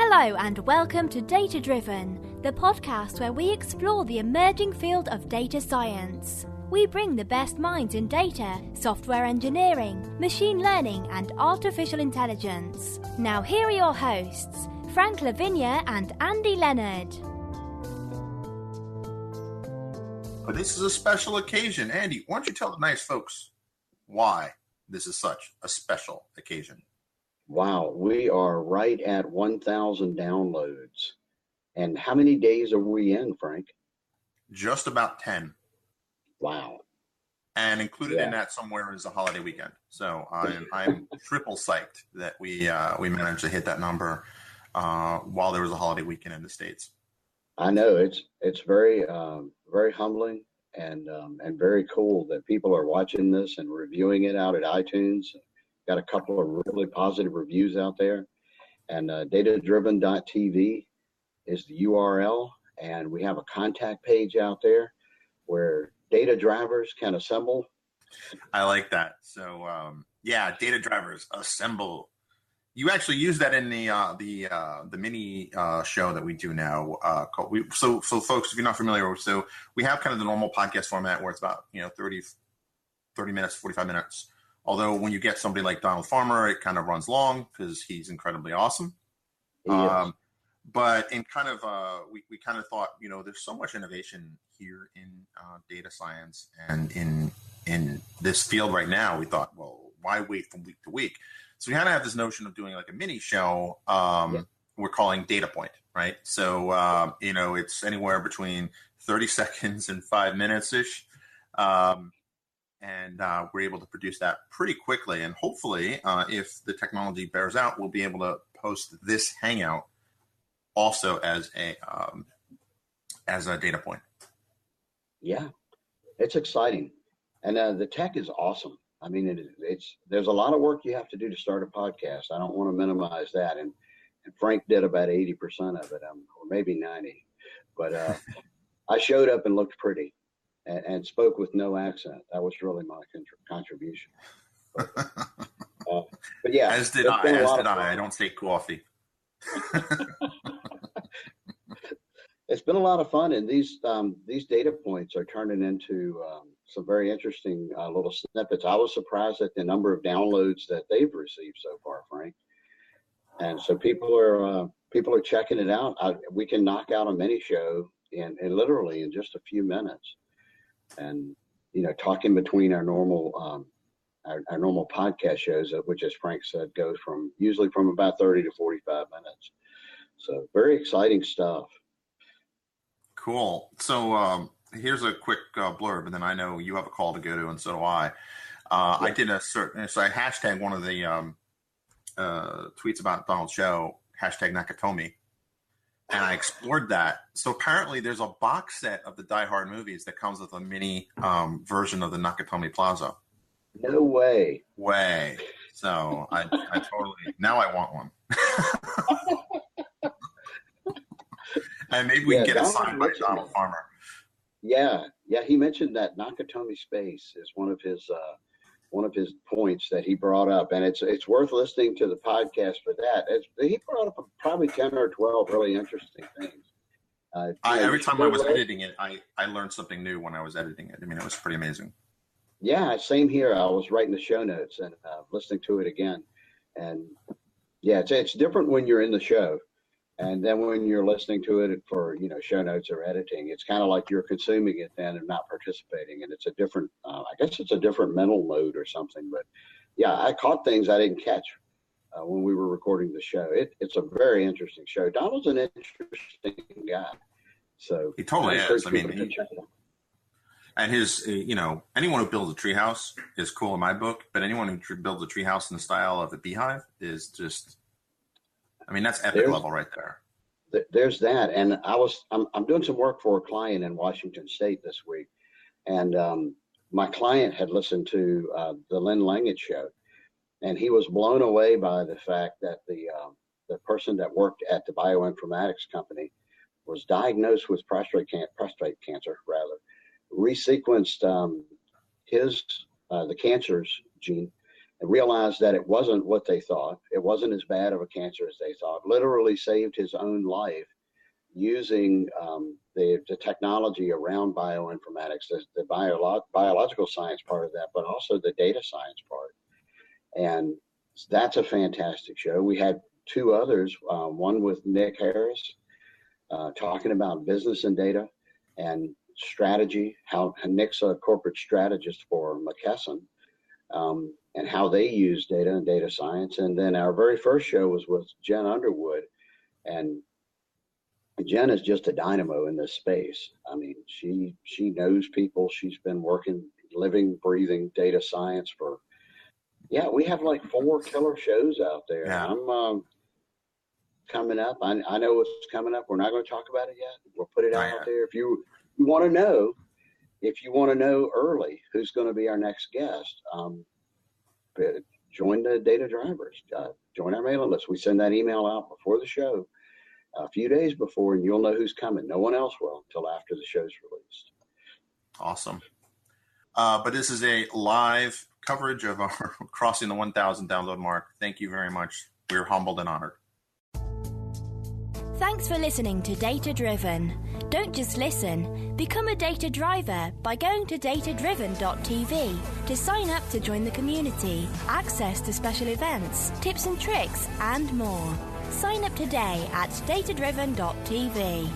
Hello and welcome to Data Driven, the podcast where we explore the emerging field of data science. We bring the best minds in data, software engineering, machine learning and artificial intelligence. Now here are your hosts, Frank Lavinia and Andy Leonard. This is a special occasion. Andy, why don't you tell the nice folks why this is such a special occasion? Wow, we are right at 1,000 downloads. And how many days are we in, Frank? Just about 10. Wow. And included in that somewhere is a holiday weekend. So I'm triple psyched that we managed to hit that number while there was a holiday weekend in the States. I know it's very very humbling and very cool that people are watching this and reviewing it out at iTunes. Got a couple of really positive reviews out there, and datadriven.tv is the URL, and we have a contact page out there where data drivers can assemble. I like that. So data drivers assemble. You actually use that in the mini show that we do now. So folks, if you're not familiar, so we have kind of the normal podcast format where it's about 30 minutes, 45 minutes. Although when you get somebody like Donald Farmer, it kind of runs long because he's incredibly awesome. But in kind of we kind of thought, there's so much innovation here in data science and in this field right now. We thought, well, why wait from week to week? So we kind of have this notion of doing like a mini show. We're calling Data Point, right? So it's anywhere between 30 seconds and 5 minutes ish. And we're able to produce that pretty quickly. And hopefully, if the technology bears out, we'll be able to post this Hangout also as a data point. Yeah, it's exciting. And the tech is awesome. I mean, there's a lot of work you have to do to start a podcast. I don't want to minimize that. And Frank did about 80% of it, or maybe 90. But I showed up and looked pretty. And spoke with no accent. That was really my contribution. But yeah, as did I. I don't take coffee. It's been a lot of fun, and these data points are turning into some very interesting little snippets. I was surprised at the number of downloads that they've received so far, Frank. And so people are checking it out. We can knock out a mini show in literally in just a few minutes. And talking between our normal our normal podcast shows, which, as Frank said, goes usually from about 30 to 45 minutes. So very exciting stuff. Cool. So here's a quick blurb, and then I know you have a call to go to, and so do I. I did I hashtag one of the tweets about Donald's show, hashtag Nakatomi. And I explored that. So apparently there's a box set of the Die Hard movies that comes with a mini version of the Nakatomi Plaza. No way. So I totally, now I want one. And maybe we can get it signed by Donald Farmer. Yeah. He mentioned that Nakatomi Space is one of his points that he brought up, and it's worth listening to the podcast for that. He brought up probably 10 or 12 really interesting things. Every time I was editing it, I learned something new when I was editing it. I mean, it was pretty amazing. Yeah, same here. I was writing the show notes and listening to it again, and yeah, it's different when you're in the show, and then when you're listening to it for show notes or editing, it's kind of like you're consuming it then and not participating, and it's a different I guess it's a different mental mode or something. But yeah, I caught things I didn't catch when we were recording the show. It's a very interesting show. Donald's an interesting guy, so he totally is. I mean, and his anyone who builds a treehouse is cool in my book, but anyone who builds a treehouse in the style of a beehive is just, I mean, that's epic level right there. There's that. And I'm doing some work for a client in Washington State this week. And my client had listened to the Lynn Langett show, and he was blown away by the fact that the person that worked at the bioinformatics company was diagnosed with prostate cancer, resequenced the cancer's gene, and realized that it wasn't what they thought. It wasn't as bad of a cancer as they thought. Literally saved his own life using the technology around bioinformatics, the biological science part of that, but also the data science part. And that's a fantastic show. We had two others, one with Nick Harris, talking about business and data and strategy, how Nick's a corporate strategist for McKesson, and how they use data and data science. And then our very first show was with Jen Underwood, and Jen is just a dynamo in this space. I mean, she knows people. She's been working, living, breathing data science for, we have like 4 killer shows out there. Yeah. I'm coming up. I know what's coming up. We're not going to talk about it yet. We'll put it out there. If you want to know, early who's going to be our next guest, join the Data Drivers. Join our mailing list. We send that email out before the show, a few days before, and you'll know who's coming. No one else will until after the show's released. Awesome. But this is a live coverage of our crossing the 1,000 download mark. Thank you very much. We're humbled and honored. Thanks for listening to Data Driven. Don't just listen. Become a data driver by going to datadriven.tv to sign up to join the community, access to special events, tips and tricks, and more. Sign up today at datadriven.tv.